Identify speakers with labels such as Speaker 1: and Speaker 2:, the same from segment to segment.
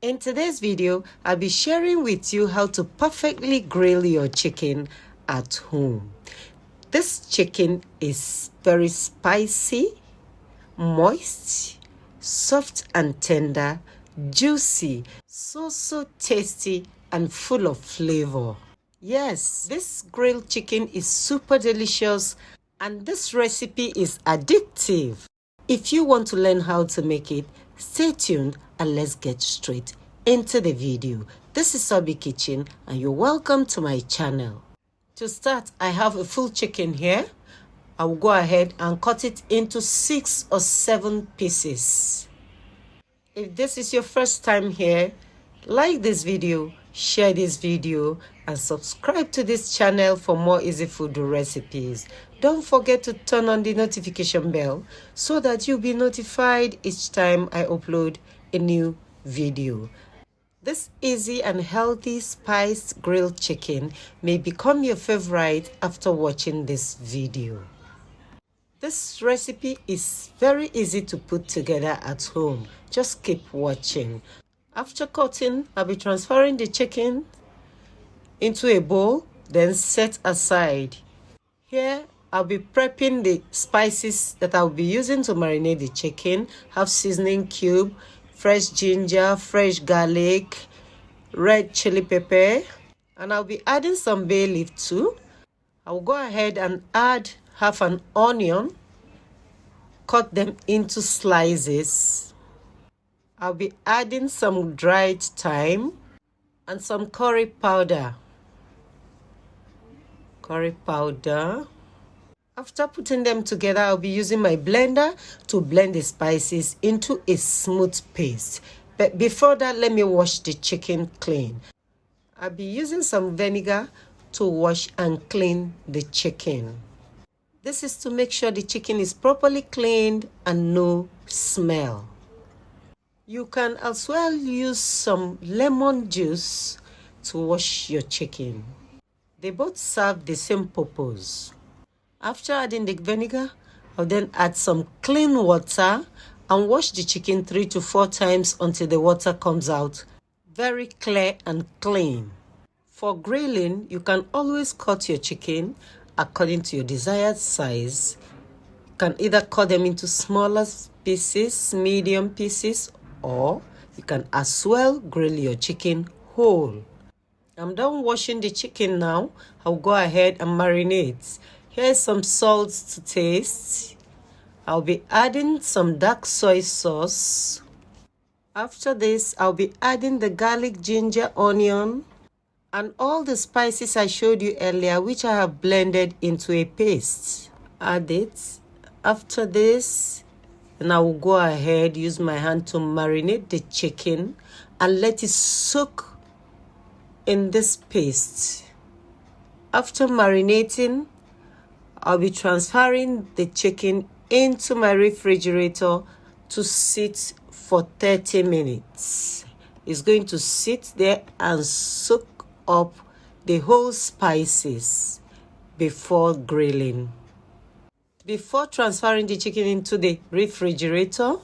Speaker 1: In today's video, I'll be sharing with you how to perfectly grill your chicken at home. This chicken is very spicy, moist, soft and tender, juicy, so tasty and full of flavor. Yes, this grilled chicken is super delicious and this recipe is addictive. If you want to learn how to make it, stay tuned and let's get straight into the video. This is Sobi Kitchen and you're welcome to my channel. To start, I have a full chicken here. I will go ahead and cut it into 6 or 7 pieces. If this is your first time here, like this video, share this video, and subscribe to this channel for more easy food recipes. Don't forget to turn on the notification bell so that you'll be notified each time I upload a new video. This easy and healthy spiced grilled chicken may become your favorite after watching this video. This recipe is very easy to put together at home. Just keep watching. After cutting, I'll be transferring the chicken into a bowl, then set aside. Here, I'll be prepping the spices that I'll be using to marinate the chicken. Have seasoning cube, fresh ginger, fresh garlic, red chili pepper, and I'll be adding some bay leaf too. I'll go ahead and add half an onion, cut them into slices. I'll be adding some dried thyme and some curry powder. After putting them together, I'll be using my blender to blend the spices into a smooth paste. But before that, let me wash the chicken clean. I'll be using some vinegar to wash and clean the chicken. This is to make sure the chicken is properly cleaned and no smell. You can as well use some lemon juice to wash your chicken. They both serve the same purpose. After adding the vinegar, I'll then add some clean water and wash the chicken 3 to 4 times until the water comes out very clear and clean. For grilling, you can always cut your chicken according to your desired size. You can either cut them into smaller pieces, medium pieces, or you can as well grill your chicken whole. I'm done washing the chicken now. I'll go ahead and marinate. Here's some salt to taste. I'll be adding some dark soy sauce. After this, I'll be adding the garlic, ginger, onion, and all the spices I showed you earlier, which I have blended into a paste. Add it. After this, and I will go ahead, use my hand to marinate the chicken and let it soak in this paste. After marinating, I'll be transferring the chicken into my refrigerator to sit for 30 minutes. It's going to sit there and soak up the whole spices before grilling. Before transferring the chicken into the refrigerator,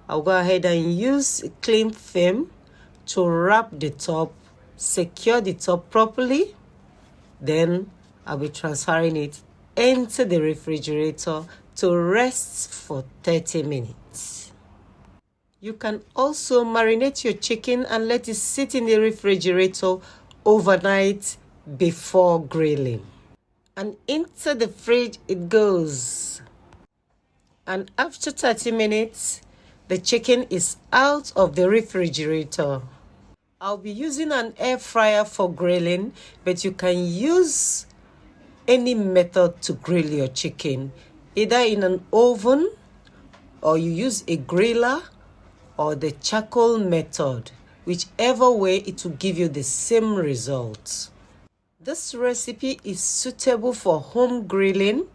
Speaker 1: I'll go ahead and use a cling film to wrap the top, secure the top properly. Then I'll be transferring it into the refrigerator to rest for 30 minutes. You can also marinate your chicken and let it sit in the refrigerator overnight before grilling. And into the fridge it goes. And after 30 minutes, the chicken is out of the refrigerator. I'll be using an air fryer for grilling, but you can use any method to grill your chicken, either in an oven or you use a griller or the charcoal method. Whichever way, it will give you the same result. This recipe is suitable for home grilling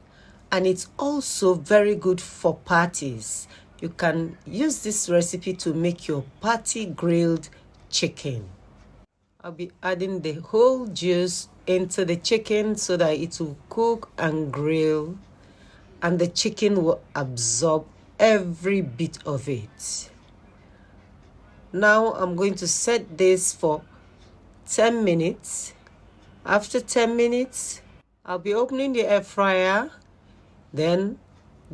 Speaker 1: and it's also very good for parties. You can use this recipe to make your party grilled chicken. I'll be adding the whole juice into the chicken so that it will cook and grill and the chicken will absorb every bit of it. Now I'm going to set this for 10 minutes. After 10 minutes, I'll be opening the air fryer, then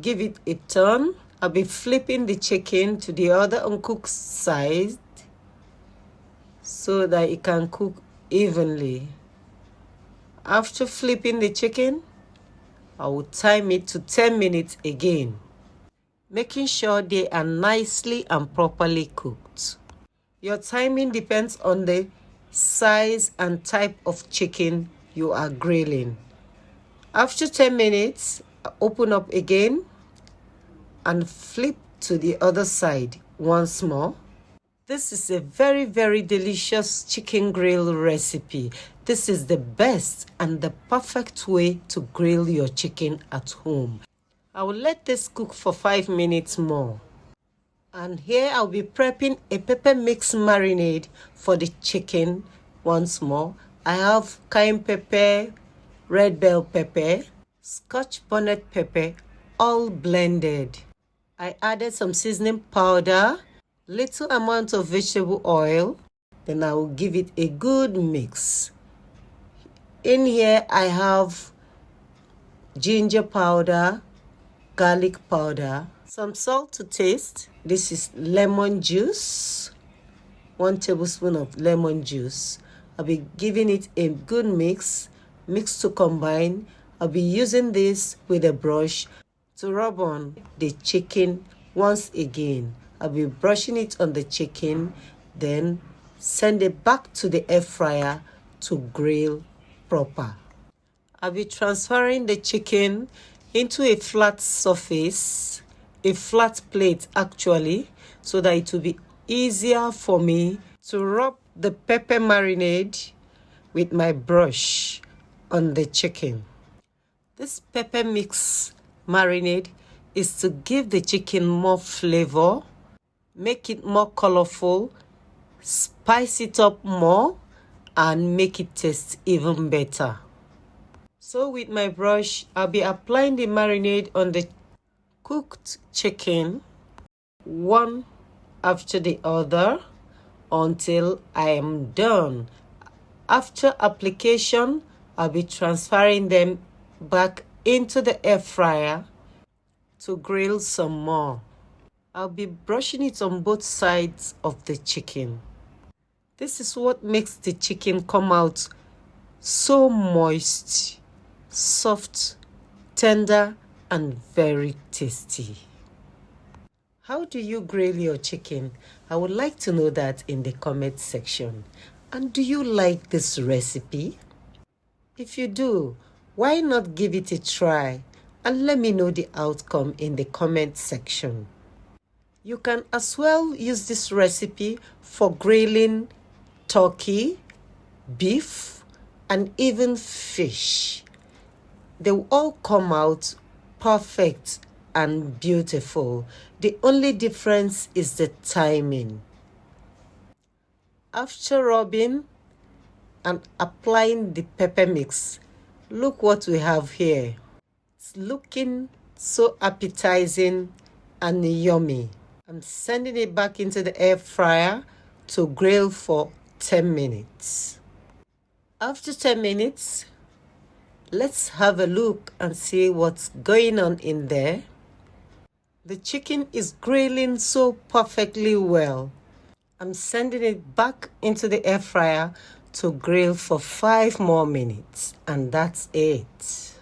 Speaker 1: give it a turn. I'll be flipping the chicken to the other uncooked side so that it can cook evenly. After flipping the chicken, I will time it to 10 minutes again, making sure they are nicely and properly cooked. Your timing depends on the size and type of chicken you are grilling. After 10 minutes, open up again and flip to the other side once more. This is a very, very delicious chicken grill recipe. This is the best and the perfect way to grill your chicken at home. I will let this cook for 5 minutes more. And here I'll be prepping a pepper mix marinade for the chicken once more. I have cayenne pepper, red bell pepper, scotch bonnet pepper, all blended. I added some seasoning powder, little amount of vegetable oil, then I will give it a good mix. In here I have ginger powder, garlic powder, some salt to taste. This is lemon juice, 1 tablespoon of lemon juice. I'll be giving it a good mix to combine. I'll be using this with a brush to rub on the chicken once again. I'll be brushing it on the chicken, then send it back to the air fryer to grill proper. I'll be transferring the chicken into a flat surface, a flat plate actually, so that it will be easier for me to rub the pepper marinade with my brush on the chicken. This pepper mix marinade is to give the chicken more flavor, make it more colorful, spice it up more, and make it taste even better. So with my brush, I'll be applying the marinade on the cooked chicken, one after the other, until I am done. After application, I'll be transferring them back into the air fryer to grill some more. I'll be brushing it on both sides of the chicken. This is what makes the chicken come out so moist, soft, tender, and very tasty. How do you grill your chicken? I would like to know that in the comment section. And do you like this recipe? If you do, why not give it a try and let me know the outcome in the comment section. You can as well use this recipe for grilling turkey, beef, and even fish. They will all come out perfect and beautiful. The only difference is the timing. After rubbing and applying the pepper mix, look what we have here. It's looking so appetizing and yummy. I'm sending it back into the air fryer to grill for 10 minutes. After 10 minutes, let's have a look and see what's going on in there. The chicken is grilling so perfectly well. I'm sending it back into the air fryer to grill for 5 more minutes, and that's it.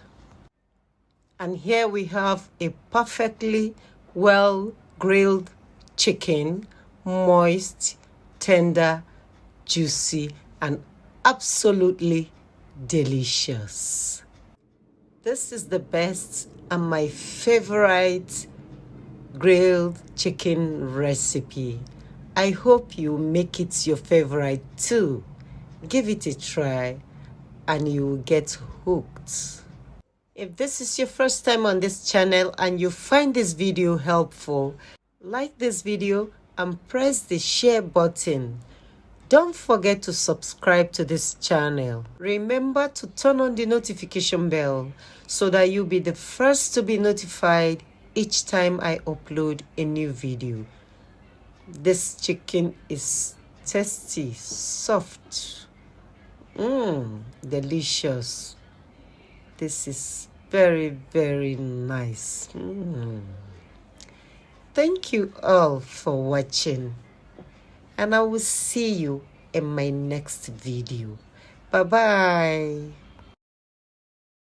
Speaker 1: And here we have a perfectly well grilled chicken, moist, tender, juicy, and absolutely delicious. This is the best and my favorite grilled chicken recipe. I hope you make it your favorite too. Give it a try and you will get hooked. If this is your first time on this channel and you find this video helpful, like this video and press the share button. Don't forget to subscribe to this channel. Remember to turn on the notification bell so that you'll be the first to be notified each time I upload a new video. This chicken is tasty, soft, delicious. This is very, very nice. Thank you all for watching, and I will see you in my next video. Bye bye.